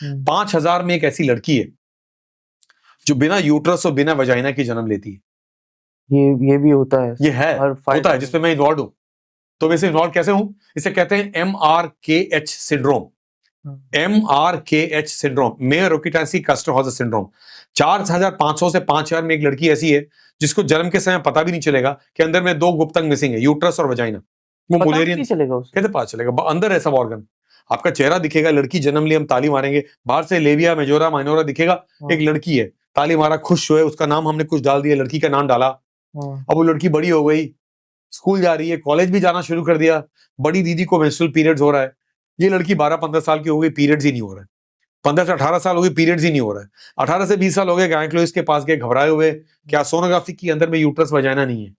5000 में एक ऐसी लड़की है जो बिना यूट्रस और बिना वजाइना की जन्म लेती है। ये भी होता है, ये है, होता है, जिसमें मैं इन्वॉल्व हूं। तो वैसे इन्वॉल्व कैसे हूं? इसे कहते हैं MRKH syndrome. MRKH syndrome, Mayer Rokitansky Kuster Hauser syndrome. 4500 से 5000 में एक लड़की ऐसी है जिसको जन्म के समय पता भी नहीं चलेगा कि अंदर में 2 गुप्त अंग मिसिंग है, यूट्रस और वजाइना। वो मुलेरियन चलेगा उसे? कैसे पता चलेगा? अंदर है सब ऑर्गन। आपका चेहरा दिखेगा, लड़की जन्म ली, हम ताली मारेंगे, बाहर से लेविया मेजोरा माइनोरा दिखेगा, एक लड़की है, ताली मारा, खुश हुए, उसका नाम हमने कुछ डाल दिया, लड़की का नाम डाला। अब वो लड़की बड़ी हो गई, स्कूल जा रही है, कॉलेज भी जाना शुरू कर दिया, बड़ी दीदी को मेंस्ट्रुअल पीरियड्स हो रहा है। ये लड़की 12-15 साल की हो गई, पीरियड्स ही नहीं हो रहा है। 15 से 18 साल हो गई, पीरियड्स ही नहीं हो रहा है। 18 से 20 साल हो गए, गायनेकोलॉजिस्ट के पास गए, घबराए हुए, क्या सोनोग्राफी की, अंदर में यूट्रस वजाइना नहीं है।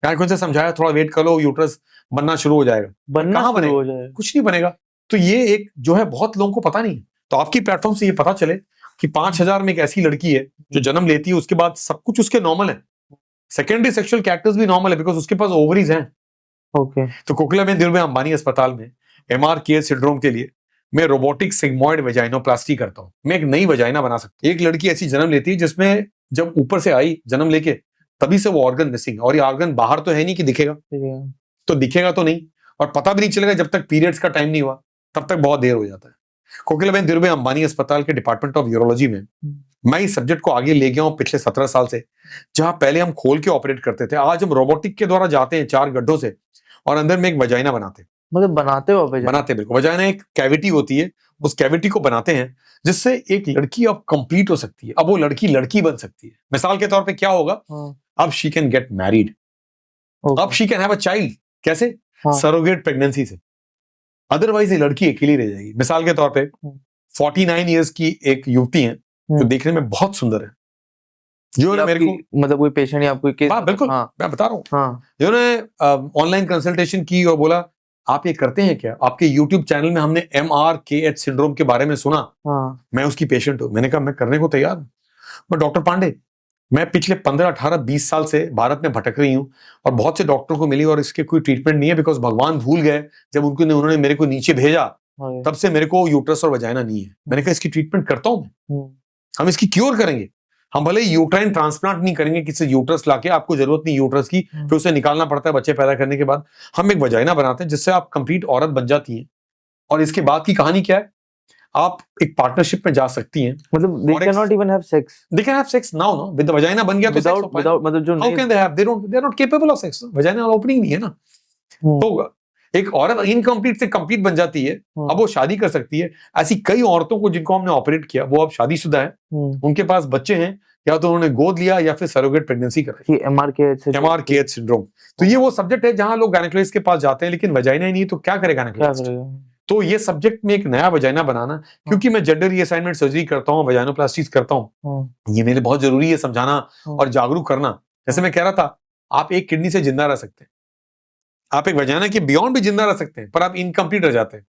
गायनेकोलॉजिस्ट से समझाया, थोड़ा वेट कर लो, यूट्रस बनना शुरू हो जाएगा। कहाँ बनेगा? कुछ नहीं बनेगा। तो ये एक जो है, बहुत लोगों को पता नहीं। तो आपकी प्लेटफॉर्म से ये पता चले कि 5000 में एक ऐसी लड़की है जो जन्म लेती है, उसके बाद सब कुछ उसके नॉर्मल है, सेकेंडरी सेक्सुअल कैरेक्टर्स भी नॉर्मल है, बिकॉज उसके पास ओवरीज हैं। ओके। तो कोकिलाबेन धीरूभाई अंबानी अस्पताल में MRKH सिंड्रोम के लिए मैं रोबोटिक सिग्मॉइड वेजाइनोप्लास्टी करता हूं। मैं एक नई वजाइना बना सकता हूं। एक लड़की ऐसी जन्म लेती है जिसमें जब ऊपर से आई जन्म लेके, तभी से वो ऑर्गन मिसिंग है, और ये ऑर्गन बाहर तो है नहीं कि दिखेगा, तो दिखेगा तो नहीं, और पता भी नहीं चलेगा जब तक पीरियड्स का टाइम नहीं हुआ, तब तक बहुत देर हो जाता है। कोकिलाबेन धीरूभाई अंबानी अस्पताल के डिपार्टमेंट ऑफ यूरोलॉजी में मैं इस सब्जेक्ट को आगे ले गया हूं पिछले 17 साल से। जहां पहले हम खोल के ऑपरेट करते थे, आज हम रोबोटिक के द्वारा जाते हैं 4 गड्ढों से और अंदर में एक वजाइना बनाते हैं। मतलब बनाते हो? बनाते बिल्कुल। वजाइना एक कैविटी होती है, उस कैविटी को बनाते हैं जिससे एक लड़की अब कंप्लीट हो सकती है। अब वो लड़की बन सकती है। मिसाल के तौर पे क्या होगा, अब शी कैन गेट मैरिड, अब she can have a child. कैसे? सरोगेट प्रेगनेंसी से। अदरवाइज ये लड़की अकेली रह जाएगी। मिसाल के तौर पे 49 इयर्स की एक युवती है जो देखने में बहुत सुंदर है, जो ने मेरे को, मतलब कोई पेशेंट या कोई केस? बिल्कुल, मैं बता रहा हूँ। जो ने ऑनलाइन कंसल्टेशन की और बोला आप ये करते हैं क्या? आपके YouTube चैनल में हमने MRKH सिंड्रोम के बारे में सुना, मैं उसकी पेशेंट हूँ। मैंने कहा मैं करने को तैयार हूँ। मैं डॉक्टर पांडे, मैं पिछले 15, 18, 20 साल से भारत में भटक रही हूँ और बहुत से डॉक्टरों को मिली और इसके कोई ट्रीटमेंट नहीं है, बिकॉज भगवान भूल गए जब उन्होंने मेरे को नीचे भेजा, तब से मेरे को यूट्रस और वजाइना नहीं है। मैंने कहा इसकी ट्रीटमेंट करता हूं मैं, हम इसकी क्योर करेंगे। हम भले यूट्राइन ट्रांसप्लांट नहीं करेंगे, किसी यूट्रस लाके, आपको जरूरत नहीं यूट्रस की, फिर उसे निकालना पड़ता है बच्चे पैदा करने के बाद। हम एक वजाइना बनाते हैं जिससे आप कंप्लीट औरत बन जाती हैं। और इसके बाद की कहानी क्या है, आप एक पार्टनरशिप में जा सकती हैं। मतलब they cannot even have sex. They can have sex now, no? With the vagina बन गया तो sex हो पाएगा। मतलब जो how can they have? They are not capable of sex. Vagina opening नहीं है ना। तो एक औरत इनकम्प्लीट से कंप्लीट बन जाती है, अब वो शादी कर सकती है। ऐसी कई औरतों को जिनको हमने ऑपरेट किया, वो अब शादीशुदा है, उनके पास बच्चे हैं, या तो उन्होंने गोद लिया या फिर सरोगेट प्रेगनेंसी कर रही है। MRKH syndrome. तो ये वो सब्जेक्ट है जहां लोग गायनेकोलॉजिस्ट के पास जाते हैं, लेकिन वजाइना ही नहीं, तो क्या करेगा गायनेकोलॉजिस्ट? तो ये सब्जेक्ट में एक नया वजाइना बनाना, क्योंकि मैं जेंडर रीअसाइनमेंट सर्जरी करता हूँ, वजाइनोप्लास्टीज करता हूँ, ये मेरे बहुत जरूरी है समझाना और जागरूक करना। जैसे मैं कह रहा था, आप एक किडनी से जिंदा रह सकते हैं, आप एक वजाइना के बियॉन्ड भी जिंदा रह सकते हैं, पर आप इनकम्प्लीट रह जाते हैं।